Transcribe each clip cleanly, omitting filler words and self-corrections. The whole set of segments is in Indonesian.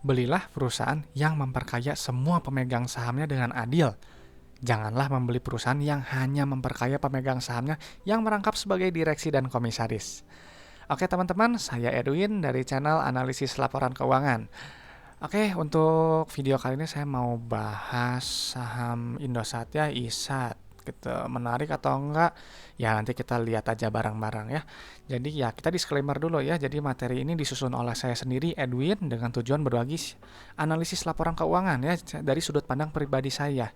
Belilah perusahaan yang memperkaya semua pemegang sahamnya dengan adil. Janganlah membeli perusahaan yang hanya memperkaya pemegang sahamnya yang merangkap sebagai direksi dan komisaris. Oke teman-teman, saya Edwin dari channel Analisis Laporan Keuangan. Oke, untuk video kali ini saya mau bahas saham Indosat ya, ISAT. Gitu. Menarik atau enggak? Ya nanti kita lihat aja bareng-bareng ya. Jadi ya kita disclaimer dulu ya. Jadi materi ini disusun oleh saya sendiri Edwin dengan tujuan berbagi analisis laporan keuangan ya dari sudut pandang pribadi saya.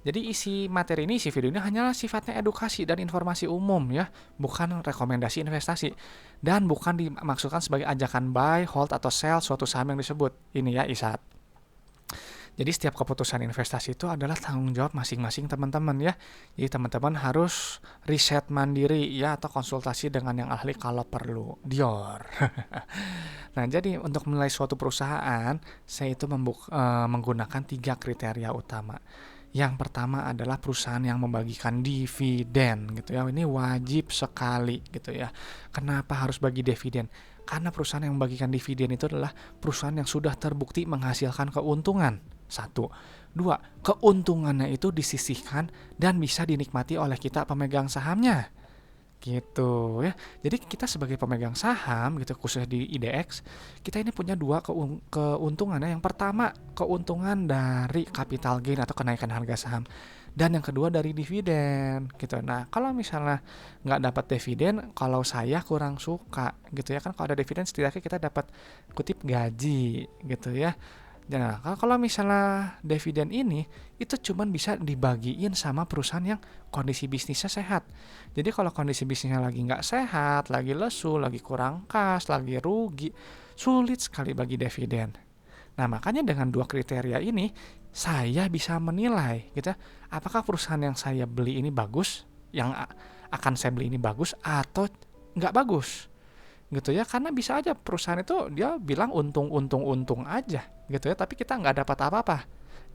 Jadi isi materi ini, isi video ini hanyalah sifatnya edukasi dan informasi umum ya, bukan rekomendasi investasi dan bukan dimaksudkan sebagai ajakan buy, hold atau sell suatu saham yang disebut. Ini ya ISAT. Jadi setiap keputusan investasi itu adalah tanggung jawab masing-masing teman-teman ya. Jadi teman-teman harus riset mandiri ya atau konsultasi dengan yang ahli kalau perlu. Dior. Nah, jadi untuk menilai suatu perusahaan, saya itu menggunakan 3 kriteria utama. Yang pertama adalah perusahaan yang membagikan dividen gitu ya. Ini wajib sekali gitu ya. Kenapa harus bagi dividen? Karena perusahaan yang membagikan dividen itu adalah perusahaan yang sudah terbukti menghasilkan keuntungan. Satu. Dua, keuntungannya itu disisihkan dan bisa dinikmati oleh kita pemegang sahamnya. Gitu ya. Jadi kita sebagai pemegang saham gitu khususnya di IDX, kita ini punya dua keuntungannya. Yang pertama, keuntungan dari capital gain atau kenaikan harga saham. Dan yang kedua dari dividen gitu. Nah, kalau misalnya nggak dapat dividen, kalau saya kurang suka gitu ya kan, kalau ada dividen setidaknya kita dapat kutip gaji gitu ya. Nah, kalau misalnya dividen ini itu cuman bisa dibagiin sama perusahaan yang kondisi bisnisnya sehat. Jadi kalau kondisi bisnisnya lagi nggak sehat, lagi lesu, lagi kurang kas, lagi rugi, sulit sekali bagi dividen. Nah, makanya dengan 2 kriteria ini saya bisa menilai gitu ya, apakah perusahaan yang saya beli ini bagus, yang akan saya beli ini bagus atau nggak bagus gitu ya, karena bisa aja perusahaan itu dia bilang untung aja gitu ya, tapi kita nggak dapat apa-apa.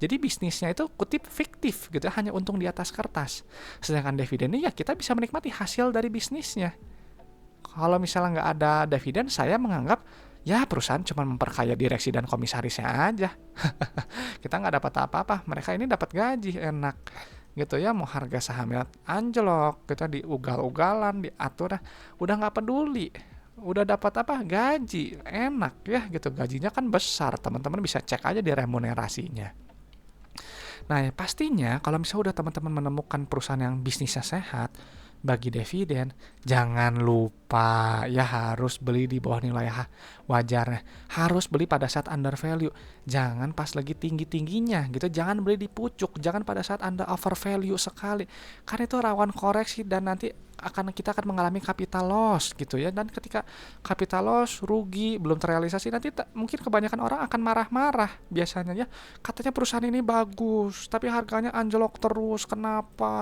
Jadi bisnisnya itu kutip fiktif gitu ya, hanya untung di atas kertas. Sedangkan dividen ini ya kita bisa menikmati hasil dari bisnisnya. Kalau misalnya nggak ada dividen, saya menganggap ya perusahaan cuma memperkaya direksi dan komisarisnya aja. Kita nggak dapat apa-apa, mereka ini dapat gaji enak gitu ya, mau harga sahamnya anjlok gitu diugal-ugalan, diatur, udah nggak peduli, udah dapat apa gaji enak ya gitu, gajinya kan besar, teman-teman bisa cek aja di remunerasinya. Nah ya, pastinya kalau misalnya udah teman-teman menemukan perusahaan yang bisnisnya sehat bagi dividen, jangan lupa ya harus beli di bawah nilai wajarnya. Harus beli pada saat under value. Jangan pas lagi tinggi-tingginya gitu. Jangan beli di pucuk. Jangan pada saat Anda over value sekali. Karena itu rawan koreksi dan nanti kita akan mengalami capital loss gitu ya. Dan ketika capital loss, rugi, belum terrealisasi, nanti mungkin kebanyakan orang akan marah-marah biasanya ya. Katanya perusahaan ini bagus, tapi harganya anjlok terus. Kenapa?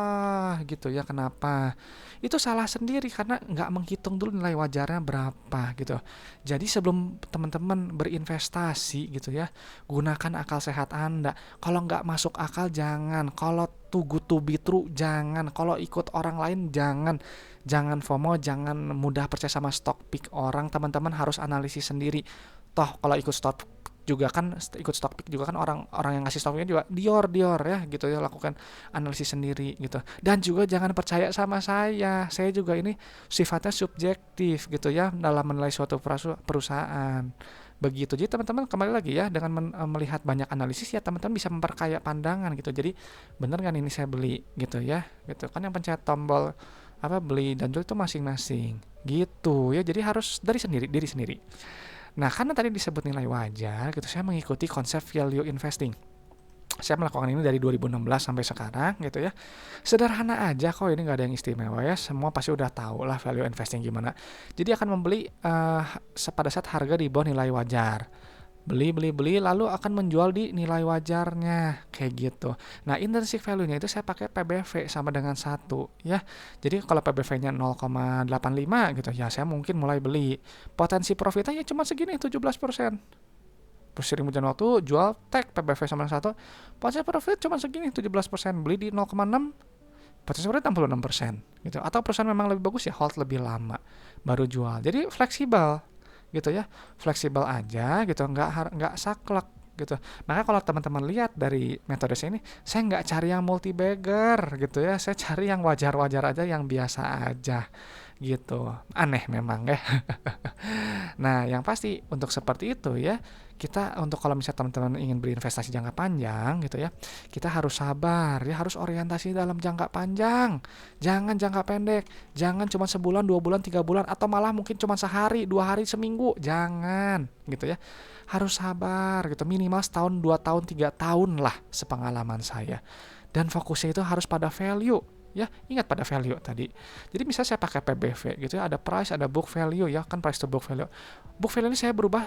Gitu ya, kenapa? Itu salah sendiri karena nggak menghitung dulu nilai wajarnya berapa gitu. Jadi sebelum teman-teman berinvestasi gitu ya, gunakan akal sehat Anda. Kalau nggak masuk akal jangan. Kalau too good to be true jangan. Kalau ikut orang lain jangan. Jangan FOMO, jangan mudah percaya sama stock pick orang. Teman-teman harus analisis sendiri. Toh kalau ikut stock pick juga kan orang yang ngasih stocknya juga Dior ya gitu ya, lakukan analisis sendiri gitu. Dan juga jangan percaya sama saya juga ini sifatnya subjektif gitu ya dalam menilai suatu perusahaan begitu. Jadi teman-teman kembali lagi ya, dengan melihat banyak analisis ya teman-teman bisa memperkaya pandangan gitu. Jadi bener kan ini saya beli gitu ya gitu kan, yang pencet tombol beli dan jual itu masing-masing gitu ya. Jadi harus dari diri sendiri. Nah, karena tadi disebut nilai wajar gitu, saya mengikuti konsep value investing. Saya melakukan ini dari 2016 sampai sekarang gitu ya. Sederhana aja kok, ini nggak ada yang istimewa ya. Semua pasti udah tahu lah value investing gimana. Jadi akan membeli pada saat harga di bawah nilai wajar. Beli lalu akan menjual di nilai wajarnya kayak gitu. Nah, intrinsic value-nya itu saya pakai PBV sama dengan 1 ya. Jadi kalau PBV-nya 0,85 gitu ya, saya mungkin mulai beli. Potensi profitnya ya cuma segini 17%. Sering hujan waktu jual tag PBV sama dengan 1, potensi profit cuma segini 17%. Beli di 0,6, potensi profit 66% gitu. Atau perusahaan memang lebih bagus ya hold lebih lama baru jual. Jadi fleksibel gitu ya, fleksibel aja gitu, nggak saklek gitu. Maka kalau teman-teman lihat dari metode saya ini, saya nggak cari yang multi bagger gitu ya, saya cari yang wajar-wajar aja, yang biasa aja gitu. Aneh memang ya. Nah, yang pasti untuk seperti itu ya, kita untuk kalau misalnya teman-teman ingin berinvestasi jangka panjang gitu ya, kita harus sabar ya, harus orientasi dalam jangka panjang. Jangan jangka pendek, jangan cuma sebulan, 2 bulan, 3 bulan, atau malah mungkin cuma sehari, 2 hari, seminggu. Jangan gitu ya. Harus sabar gitu, minimal setahun, 2 tahun, 3 tahun lah sepengalaman saya. Dan fokusnya itu harus pada value. Ya, ingat pada value tadi. Jadi misalnya saya pakai PBV gitu ya, ada price, ada book value ya, kan price to book value. Book value ini saya berubah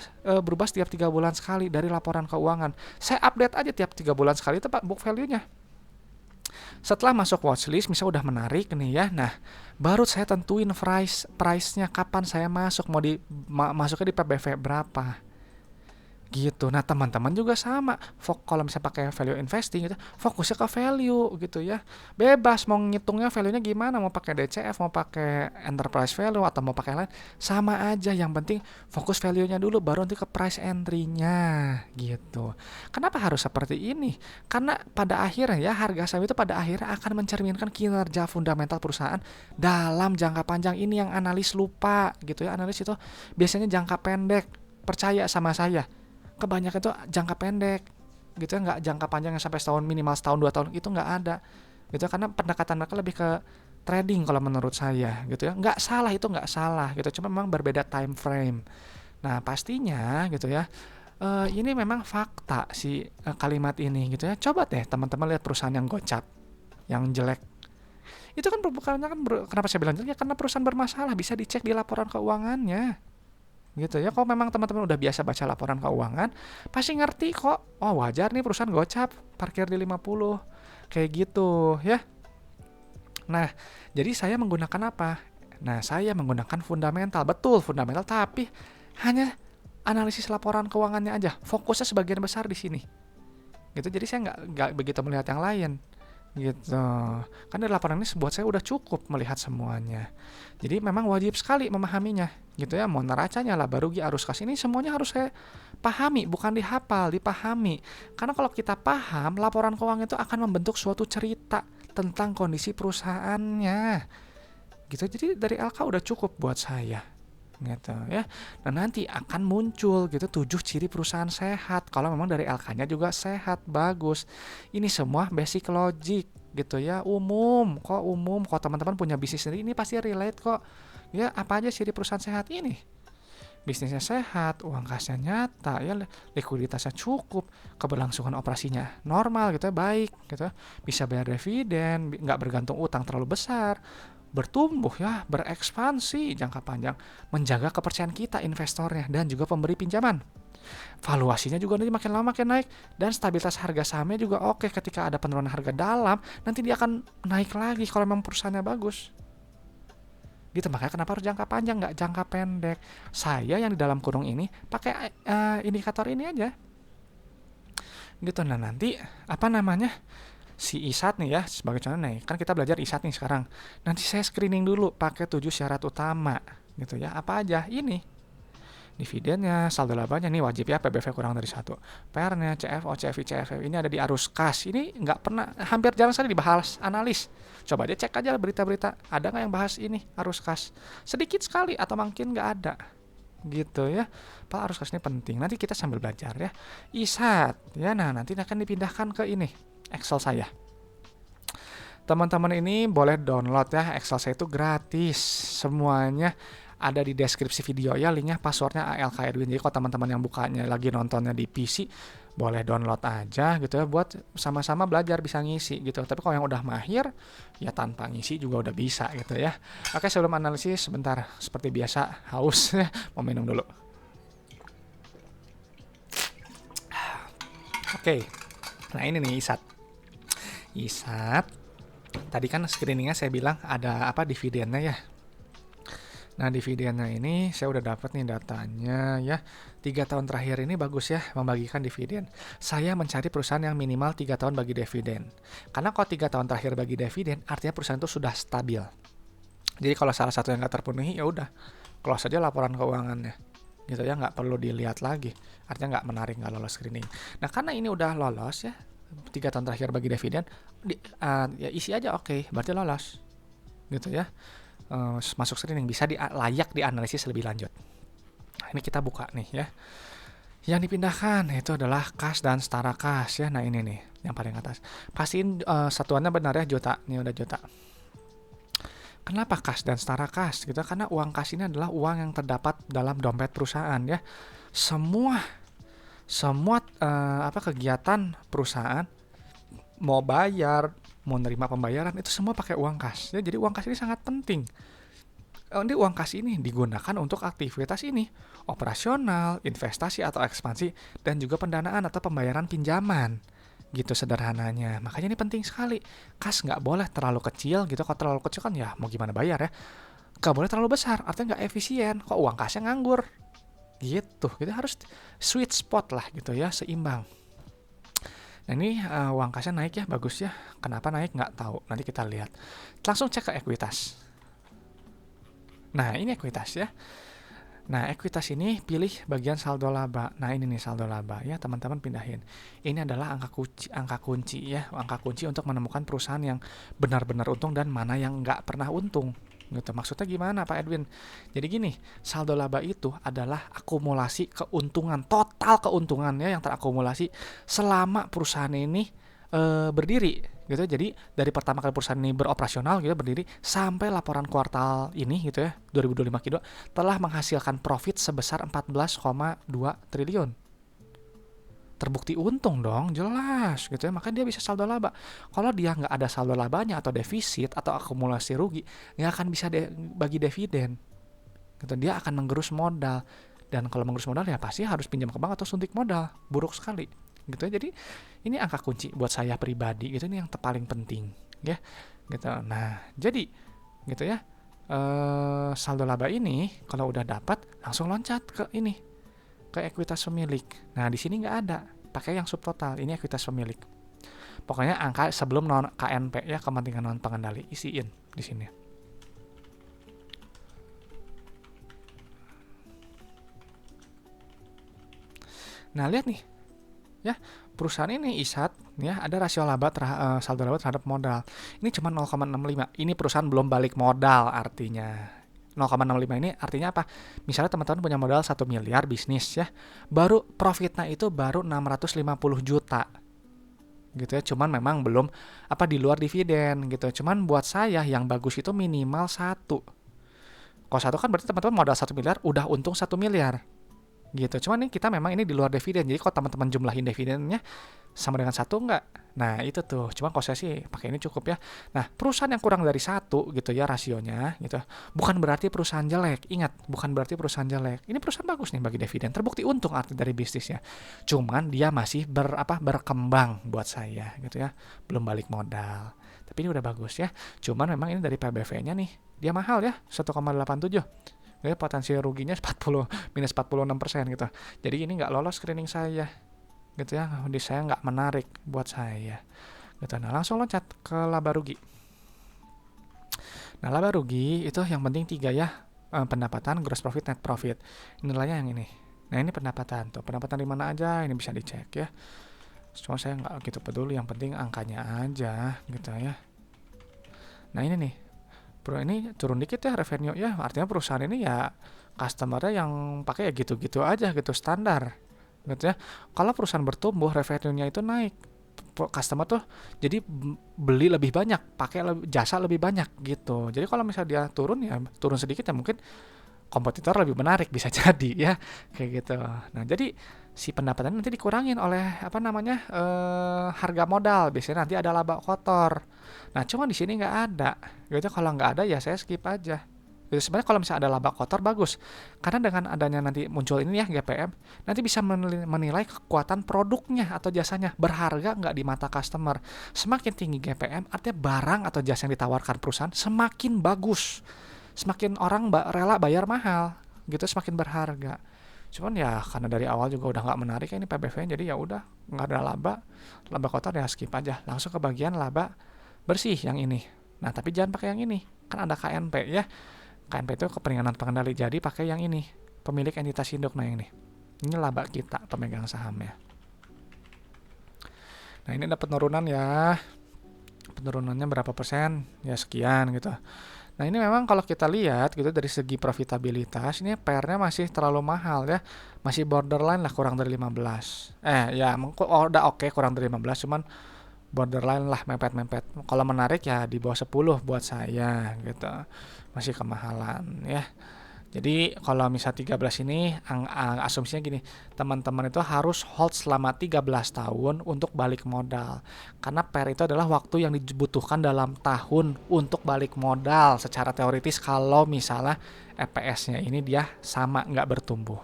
setiap 3 bulan sekali dari laporan keuangan. Saya update aja tiap 3 bulan sekali itu Pak book value-nya. Setelah masuk watchlist, misalnya udah menarik nih ya. Nah, baru saya tentuin price-nya kapan saya masuk, mau masuknya di PBV berapa. Gitu. Nah, teman-teman juga sama. Kalau misalnya pakai value investing gitu, fokusnya ke value gitu ya. Bebas mau ngitungnya value-nya gimana, mau pakai DCF, mau pakai enterprise value atau mau pakai lain, sama aja. Yang penting fokus value-nya dulu, baru nanti ke price entry-nya gitu. Kenapa harus seperti ini? Karena pada akhirnya ya, harga saham itu pada akhirnya akan mencerminkan kinerja fundamental perusahaan dalam jangka panjang. Ini yang analis lupa gitu ya. Analis itu biasanya jangka pendek. Percaya sama saya, kebanyakan itu jangka pendek gitu ya, nggak jangka panjang yang sampai setahun, minimal setahun 2 tahun itu nggak ada gitu ya, karena pendekatan mereka lebih ke trading kalau menurut saya gitu ya. Nggak salah, itu nggak salah gitu, cuma memang berbeda time frame. Nah pastinya gitu ya, ini memang fakta si kalimat ini gitu ya. Coba deh teman-teman lihat perusahaan yang gocap, yang jelek, itu kan kenapa saya bilang jelek ya, karena perusahaan bermasalah, bisa dicek di laporan keuangannya gitu ya. Kalau memang teman-teman udah biasa baca laporan keuangan, pasti ngerti kok. Oh, wajar nih perusahaan gocap, parkir di 50 kayak gitu ya. Nah, jadi saya menggunakan apa? Nah, saya menggunakan fundamental, betul fundamental, tapi hanya analisis laporan keuangannya aja. Fokusnya sebagian besar di sini gitu. Jadi saya nggak begitu melihat yang lain gitu. Kan dari laporan ini buat saya udah cukup melihat semuanya. Jadi memang wajib sekali memahaminya gitu ya. Mau neracanya, laba rugi, arus kas, ini semuanya harus saya pahami, bukan dihafal, dipahami. Karena kalau kita paham, laporan keuangan itu akan membentuk suatu cerita tentang kondisi perusahaannya gitu. Jadi dari LK udah cukup buat saya gitu ya. Nah, nanti akan muncul gitu 7 ciri perusahaan sehat. Kalau memang dari LK-nya juga sehat, bagus. Ini semua basic logic gitu ya, umum. Kalau teman-teman punya bisnis sendiri, ini pasti relate kok. Ya, apa aja ciri perusahaan sehat ini? Bisnisnya sehat, uang kasnya nyata, ya likuiditasnya cukup, keberlangsungan operasinya normal gitu ya, baik gitu ya. Bisa bayar dividen, nggak bergantung utang terlalu besar, bertumbuh ya, berekspansi jangka panjang, menjaga kepercayaan kita investornya dan juga pemberi pinjaman. Valuasinya juga nanti makin lama makin naik, dan stabilitas harga sahamnya juga oke. Ketika ada penurunan harga dalam, nanti dia akan naik lagi kalau memang perusahaannya bagus. Gitu, makanya kenapa harus jangka panjang, nggak jangka pendek. Saya yang di dalam kurung ini pakai indikator ini aja. Gitu. Nah, nanti apa namanya? Si ISAT nih ya, sebagai contoh nih, kan kita belajar ISAT nih sekarang. Nanti saya screening dulu pakai 7 syarat utama gitu ya. Apa aja? Ini dividennya, saldo labanya, nih wajib ya, PBV kurang dari 1. PR-nya, CFO, CFI, CFF, ini ada di arus kas. Ini nggak pernah, hampir jarang sekali dibahas analis. Coba dia cek aja berita-berita, ada nggak yang bahas ini, arus kas? Sedikit sekali atau mungkin nggak ada gitu ya. Pak, arus kas ini penting. Nanti kita sambil belajar ya. ISAT ya, nah nanti akan dipindahkan ke ini, Excel saya. Teman-teman ini boleh download ya, Excel saya itu gratis. Semuanya ada di deskripsi video ya, linknya, passwordnya ALK Edwin. Jadi kalau teman-teman yang bukanya lagi nontonnya di PC, boleh download aja gitu ya, buat sama-sama belajar, bisa ngisi gitu. Tapi kalau yang udah mahir, ya tanpa ngisi juga udah bisa gitu ya. Oke, sebelum analisis sebentar, seperti biasa haus ya, mau minum dulu. Oke, nah ini nih ISAT. Tadi kan screeningnya saya bilang ada apa, dividennya ya. Nah, dividennya ini saya udah dapat nih datanya ya. 3 tahun terakhir ini bagus ya membagikan dividen. Saya mencari perusahaan yang minimal 3 tahun bagi dividen. Karena kalau 3 tahun terakhir bagi dividen, artinya perusahaan itu sudah stabil. Jadi kalau salah satu yang nggak terpenuhi, ya udah close aja laporan keuangannya gitu ya, nggak perlu dilihat lagi, artinya nggak menarik, nggak lolos screening. Nah karena ini udah lolos ya 3 tahun terakhir bagi dividen, ya isi aja oke, berarti lolos gitu ya. Masuk screening, bisa layak dianalisis lebih lanjut. Nah, ini kita buka nih ya. Yang dipindahkan itu adalah kas dan setara kas ya. Nah ini nih yang paling atas. Pastiin satuannya benar ya, juta. Ini udah juta. Kenapa kas dan setara kas gitu? Karena uang kas ini adalah uang yang terdapat dalam dompet perusahaan ya. Semua kegiatan perusahaan, mau bayar, mau nerima pembayaran, itu semua pakai uang kas ya. Jadi uang kas ini sangat penting. Nanti uang kas ini digunakan untuk aktivitas ini, operasional, investasi atau ekspansi, dan juga pendanaan atau pembayaran pinjaman. Gitu sederhananya. Makanya ini penting sekali. Kas nggak boleh terlalu kecil gitu. Kalau terlalu kecil kan ya mau gimana bayar ya. Nggak boleh terlalu besar, artinya nggak efisien. Kok uang kasnya nganggur? Gitu. Kita harus sweet spot lah gitu ya, seimbang. Nah ini uang kasnya naik ya, bagus ya. Kenapa naik nggak tahu. Nanti kita lihat. Langsung cek ke ekuitas. Nah ini ekuitas ya. Nah, ekuitas ini pilih bagian saldo laba. Nah, ini nih saldo laba ya, teman-teman pindahin. Ini adalah angka kunci ya, angka kunci untuk menemukan perusahaan yang benar-benar untung dan mana yang nggak pernah untung. Gitu. Maksudnya gimana, Pak Edwin? Jadi gini, saldo laba itu adalah akumulasi keuntungan, total keuntungannya yang terakumulasi selama perusahaan ini berdiri gitu. Jadi dari pertama kali perusahaan ini beroperasional gitu, berdiri sampai laporan kuartal ini gitu ya, 2025 Q2 telah menghasilkan profit sebesar 14,2 triliun. Terbukti untung dong, jelas gitu ya, makanya dia bisa saldo laba. Kalau dia nggak ada saldo labanya atau defisit atau akumulasi rugi, nggak akan bisa bagi dividen gitu. Dia akan menggerus modal, dan kalau menggerus modal ya pasti harus pinjam ke bank atau suntik modal, buruk sekali gitu ya. Jadi ini angka kunci buat saya pribadi gitu, ini yang paling penting ya gitu. Nah jadi gitu ya, saldo laba ini kalau udah dapat langsung loncat ke ini, ke ekuitas pemilik. Nah di sini nggak ada, pakai yang subtotal, ini ekuitas pemilik. Pokoknya angka sebelum non KNP ya, kepentingan non pengendali, isiin di sini. Nah lihat nih ya, perusahaan ini ISAT ya, ada rasio laba saldo laba terhadap modal. Ini cuma 0,65. Ini perusahaan belum balik modal artinya. 0,65 ini artinya apa? Misalnya teman-teman punya modal 1 miliar bisnis ya, baru profitnya itu baru 650 juta. Gitu ya. Cuman memang belum di luar dividen gitu. Cuman buat saya yang bagus itu minimal 1. Kalau 1 kan berarti teman-teman modal 1 miliar udah untung 1 miliar. Gitu. Cuman ini kita memang ini di luar dividen. Jadi kalau teman-teman jumlahin dividennya sama dengan 1 enggak? Nah, itu tuh. Cuma kalau saya sih pakai ini cukup ya. Nah, perusahaan yang kurang dari 1 gitu ya rasionya gitu. Bukan berarti perusahaan jelek. Ingat, bukan berarti perusahaan jelek. Ini perusahaan bagus nih bagi dividen. Terbukti untung arti dari bisnisnya. Cuman dia masih berkembang buat saya gitu ya. Belum balik modal. Tapi ini udah bagus ya. Cuman memang ini dari PBV-nya nih. Dia mahal ya, 1,87. Ya, potensi ruginya minus 46% gitu. Jadi ini nggak lolos screening saya gitu ya. Di saya nggak menarik buat saya gitu. Nah langsung loncat ke laba rugi. Nah laba rugi itu yang penting 3 ya, pendapatan, gross profit, net profit. Nilainya yang ini. Nah ini pendapatan tuh, pendapatan di mana aja ini bisa dicek ya. Cuma saya nggak gitu peduli, yang penting angkanya aja gitu ya. Nah ini nih, ini turun dikit ya revenue ya, artinya perusahaan ini ya customer-nya yang pakai ya gitu-gitu aja gitu, standar gitu ya. Kalau perusahaan bertumbuh, revenue-nya itu naik, customer tuh jadi beli lebih banyak, pakai jasa lebih banyak gitu. Jadi kalau misalnya dia turun ya turun sedikit ya mungkin kompetitor lebih menarik, bisa jadi ya kayak gitu. Nah jadi si pendapatan nanti dikurangin oleh harga modal, biasanya nanti ada laba kotor. Nah cuma di sini nggak ada gitu. Kalau nggak ada ya saya skip aja gitu. Sebenarnya kalau misalnya ada laba kotor bagus, karena dengan adanya nanti muncul ini ya GPM, nanti bisa menilai kekuatan produknya atau jasanya, berharga nggak di mata customer. Semakin tinggi GPM artinya barang atau jasa yang ditawarkan perusahaan semakin bagus, semakin orang rela bayar mahal gitu, semakin berharga. Cuman ya karena dari awal juga udah nggak menarik ya ini PBV, jadi ya udah nggak ada laba kotor ya skip aja, langsung ke bagian laba bersih yang ini. Nah tapi jangan pakai yang ini, kan ada KNP ya. KNP itu kepentingan pengendali, jadi pakai yang ini, pemilik entitas induk. Nah ini laba kita pemegang sahamnya. Nah ini ada penurunan ya, penurunannya berapa persen? Ya sekian gitu. Nah ini memang kalau kita lihat gitu dari segi profitabilitas ini PR-nya masih terlalu mahal ya, masih borderline lah kurang dari 15. Ya udah oke, kurang dari 15, cuman borderline lah, mepet-mepet. Kalau menarik ya di bawah 10 buat saya gitu, masih kemahalan ya. Jadi kalau misal 13 ini asumsinya gini, teman-teman itu harus hold selama 13 tahun untuk balik modal. Karena PER itu adalah waktu yang dibutuhkan dalam tahun untuk balik modal secara teoritis kalau misalnya EPS-nya ini dia sama nggak bertumbuh.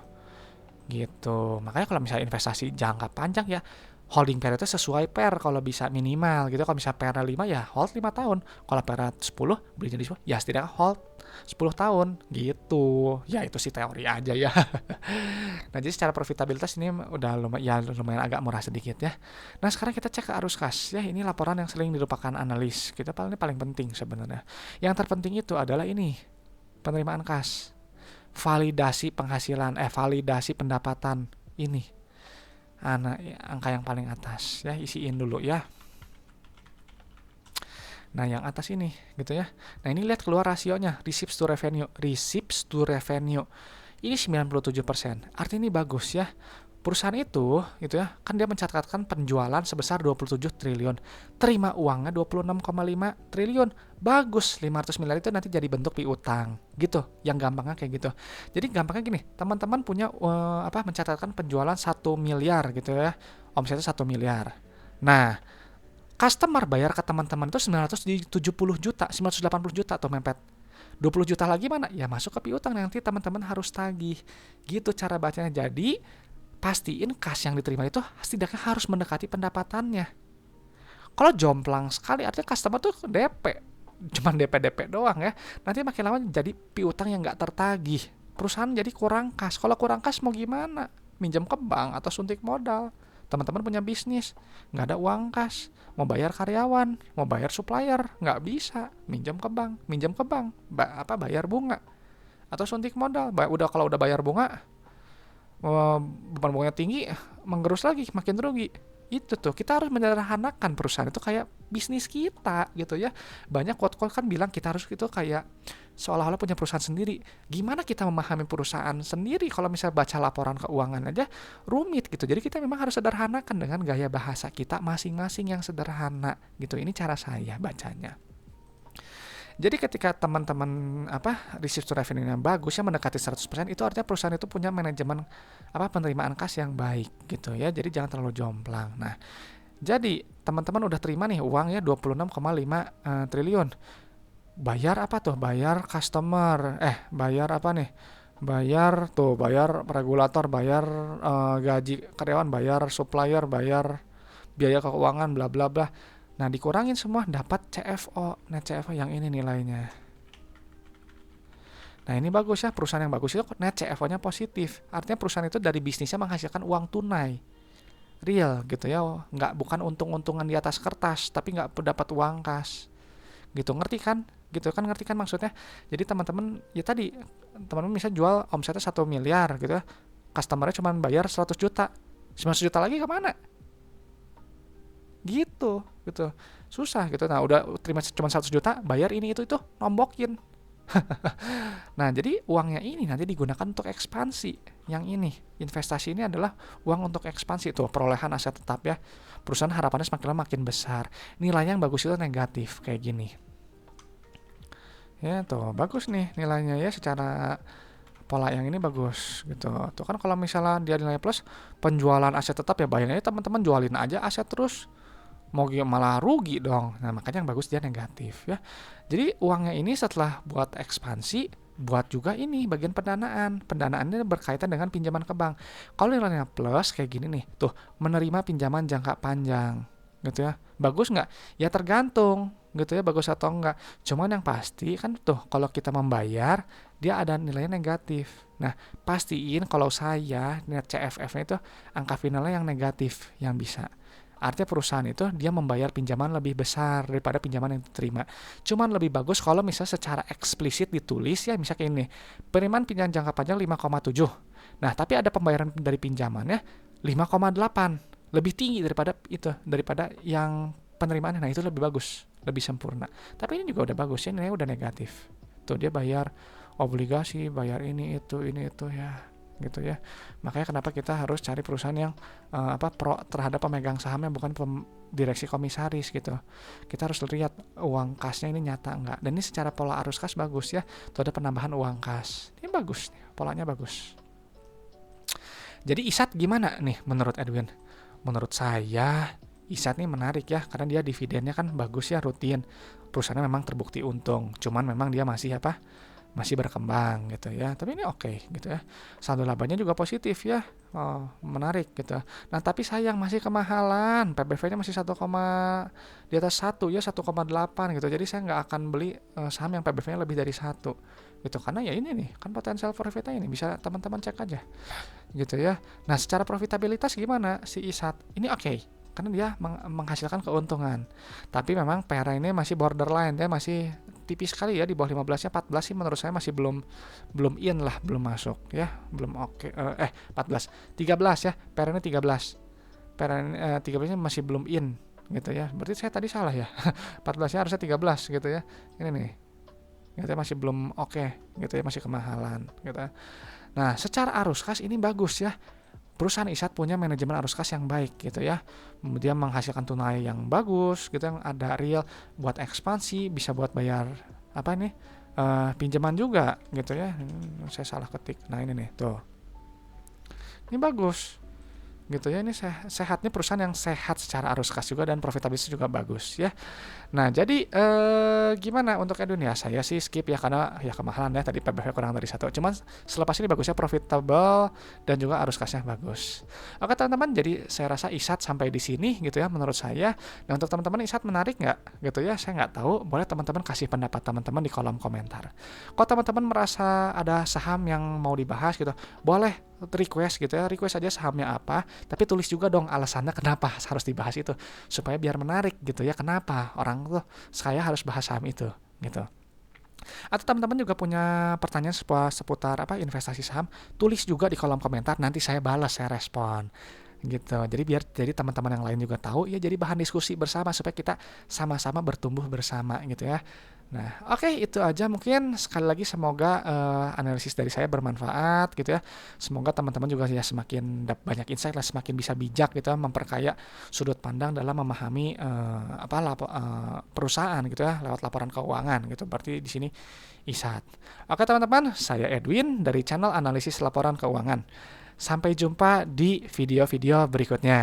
Gitu. Makanya kalau misalnya investasi jangka panjang ya holding period itu sesuai PER kalau bisa minimal gitu. Kalau misalnya PER 5 ya hold 5 tahun. Kalau PER 10 belinya di 10 ya setidaknya hold 10 tahun gitu. Ya itu sih teori aja ya. Nah jadi secara profitabilitas ini udah lumayan agak murah sedikit ya. Nah sekarang kita cek ke arus kas ya. Ini laporan yang sering dilupakan analis. Kita paling penting sebenarnya. Yang terpenting itu adalah ini penerimaan kas, validasi penghasilan, validasi pendapatan ini. Angka yang paling atas ya, isiin dulu ya. Nah yang atas ini gitu ya. Nah ini lihat keluar rasionya, receipts to revenue ini 97%. Artinya ini bagus ya. Perusahaan itu gitu ya, kan dia mencatatkan penjualan sebesar 27 triliun, terima uangnya 26,5 triliun. Bagus, 500 miliar itu nanti jadi bentuk piutang gitu. Yang gampangnya kayak gitu. Jadi gampangnya gini, teman-teman punya mencatatkan penjualan 1 miliar gitu ya. Omsetnya 1 miliar. Nah, customer bayar ke teman-teman itu 970 juta, 980 juta tuh mepet. 20 juta lagi mana? Ya masuk ke piutang, nanti teman-teman harus tagih. Gitu cara bacanya. Jadi pastiin kas yang diterima itu setidaknya harus mendekati pendapatannya. Kalau jomplang sekali artinya customer tuh DP, cuman DP doang ya. Nanti makin lama jadi piutang yang nggak tertagih. Perusahaan jadi kurang kas. Kalau kurang kas mau gimana? Minjam ke bank atau suntik modal. Teman-teman punya bisnis, nggak ada uang kas. Mau bayar karyawan, mau bayar supplier, nggak bisa. Minjam ke bank, bayar bunga atau suntik modal. Kalau udah bayar bunga, beban bunganya tinggi, menggerus lagi, makin rugi. Itu tuh, kita harus menyederhanakan perusahaan itu kayak bisnis kita gitu ya. Banyak quote-quote kan bilang kita harus itu kayak seolah-olah punya perusahaan sendiri. Gimana kita memahami perusahaan sendiri kalau misalnya baca laporan keuangan aja rumit gitu. Jadi kita memang harus sederhanakan dengan gaya bahasa kita masing-masing yang sederhana gitu. Ini cara saya bacanya. Jadi ketika teman-teman receive to revenue yang bagus yang mendekati 100%, itu artinya perusahaan itu punya manajemen penerimaan kas yang baik gitu ya. Jadi jangan terlalu jomplang. Nah, jadi teman-teman udah terima nih uangnya 26,5 triliun. Bayar apa tuh? Bayar customer. Bayar apa nih? Bayar regulator, bayar gaji karyawan, bayar supplier, bayar biaya keuangan, bla bla bla. Nah, dikurangin semua dapat CFO. Nah, CFO yang ini nilainya. Nah, ini bagus ya. Perusahaan yang bagus itu net CFO-nya positif. Artinya perusahaan itu dari bisnisnya menghasilkan uang tunai. Real gitu ya. Bukan untung-untungan di atas kertas, tapi nggak dapat uang kas. Gitu, ngerti kan maksudnya. Jadi teman-teman bisa jual omsetnya 1 miliar gitu ya. Customer-nya cuma bayar 100 juta. 900 juta lagi kemana? Gitu susah gitu. Nah udah terima cuma 100 juta bayar ini itu nombokin. Nah jadi uangnya ini nanti digunakan untuk ekspansi. Yang ini investasi ini adalah uang untuk ekspansi tuh, perolehan aset tetap ya. Perusahaan harapannya semakin lama makin besar, nilainya yang bagus itu negatif kayak gini ya. Tuh bagus nih nilainya ya, secara pola yang ini bagus gitu. Tuh kan kalau misalnya dia nilai plus, penjualan aset tetap ya bayangin aja teman-teman jualin aja aset terus, mau malah rugi dong. Nah makanya yang bagus dia negatif ya. Jadi uangnya ini setelah buat ekspansi, buat juga ini bagian pendanaan. Pendanaan ini berkaitan dengan pinjaman ke bank. Kalau nilainya plus kayak gini nih, tuh menerima pinjaman jangka panjang gitu ya. Bagus nggak? Ya tergantung gitu ya, bagus atau enggak. Cuman yang pasti kan tuh kalau kita membayar dia ada nilainya negatif. Nah pastiin kalau saya net CFF-nya itu angka finalnya yang negatif yang bisa. Artinya perusahaan itu dia membayar pinjaman lebih besar daripada pinjaman yang diterima. Cuman lebih bagus kalau misalnya secara eksplisit ditulis ya, misalnya kayak ini, penerimaan pinjaman jangka panjang 5,7. Nah, tapi ada pembayaran dari pinjamannya 5,8. Lebih tinggi daripada itu, daripada yang penerimaannya. Nah, itu lebih bagus, lebih sempurna. Tapi ini juga udah bagus ya, ini udah negatif. Tuh dia bayar obligasi, bayar ini itu ya, gitu ya. Makanya kenapa kita harus cari perusahaan yang pro terhadap pemegang sahamnya, bukan direksi komisaris gitu. Kita harus lihat uang kasnya ini nyata enggak. Dan ini secara pola arus kas bagus ya. Tuh ada penambahan uang kas. Ini bagus nih, polanya bagus. Jadi ISAT gimana nih menurut Edwin? Menurut saya ISAT nih menarik ya, karena dia dividennya kan bagus ya, rutin. Perusahaannya memang terbukti untung, cuman memang dia masih masih berkembang gitu ya. Tapi ini oke gitu ya. Saldo labanya juga positif ya. Oh, menarik gitu. Nah, tapi sayang masih kemahalan. PBV-nya masih di atas 1 ya, 1,8 gitu. Jadi saya nggak akan beli saham yang PBV-nya lebih dari 1 gitu. Karena ya ini nih, kan potensial profitnya ini bisa teman-teman cek aja gitu ya. Nah, secara profitabilitas gimana si ISAT? Ini oke, karena dia menghasilkan keuntungan. Tapi memang PERA ini masih borderline ya, masih tipis sekali ya, di bawah 15-nya. 14 sih menurut saya masih belum in lah, belum masuk ya, belum oke. 14, 13 ya, PERA ini 13. PERA ini 13-nya masih belum in gitu ya. Berarti saya tadi salah ya. 14-nya harusnya 13 gitu ya. Ini nih. Gitu ya, masih belum oke gitu ya, masih kemahalan gitu. Nah, secara arus kas ini bagus ya. Perusahaan ISAT punya manajemen arus kas yang baik gitu ya. Dia menghasilkan tunai yang bagus gitu, yang ada real buat ekspansi, bisa buat bayar pinjaman juga gitu ya. Saya salah ketik. Nah, ini nih tuh. Ini bagus gitu ya. Ini sehatnya perusahaan yang sehat secara arus kas juga, dan profitabilitas juga bagus ya. Nah, jadi gimana untuk Edwin ya? Saya sih skip ya, karena ya kemahalan ya, tadi PBV kurang dari 1. Cuman selepas ini bagusnya profitable dan juga arus kasnya bagus. Oke teman-teman, jadi saya rasa ISAT sampai di sini gitu ya menurut saya. Nah, untuk teman-teman ISAT menarik nggak gitu ya? Saya nggak tahu. Boleh teman-teman kasih pendapat teman-teman di kolom komentar. Kalau teman-teman merasa ada saham yang mau dibahas gitu, boleh request gitu ya, request aja sahamnya apa, tapi tulis juga dong alasannya kenapa harus dibahas itu, supaya biar menarik gitu ya, kenapa orang tuh saya harus bahas saham itu gitu. Atau teman-teman juga punya pertanyaan seputar investasi saham, tulis juga di kolom komentar, nanti saya balas, saya respon gitu. Jadi teman-teman yang lain juga tahu ya, jadi bahan diskusi bersama supaya kita sama-sama bertumbuh bersama gitu ya. Nah, oke, itu aja mungkin. Sekali lagi semoga analisis dari saya bermanfaat gitu ya. Semoga teman-teman juga ya semakin banyak insight lah, semakin bisa bijak gitu ya, memperkaya sudut pandang dalam memahami perusahaan gitu ya lewat laporan keuangan gitu. Berarti di sini ISAT. Oke teman-teman, saya Edwin dari channel analisis laporan keuangan. Sampai jumpa di video-video berikutnya.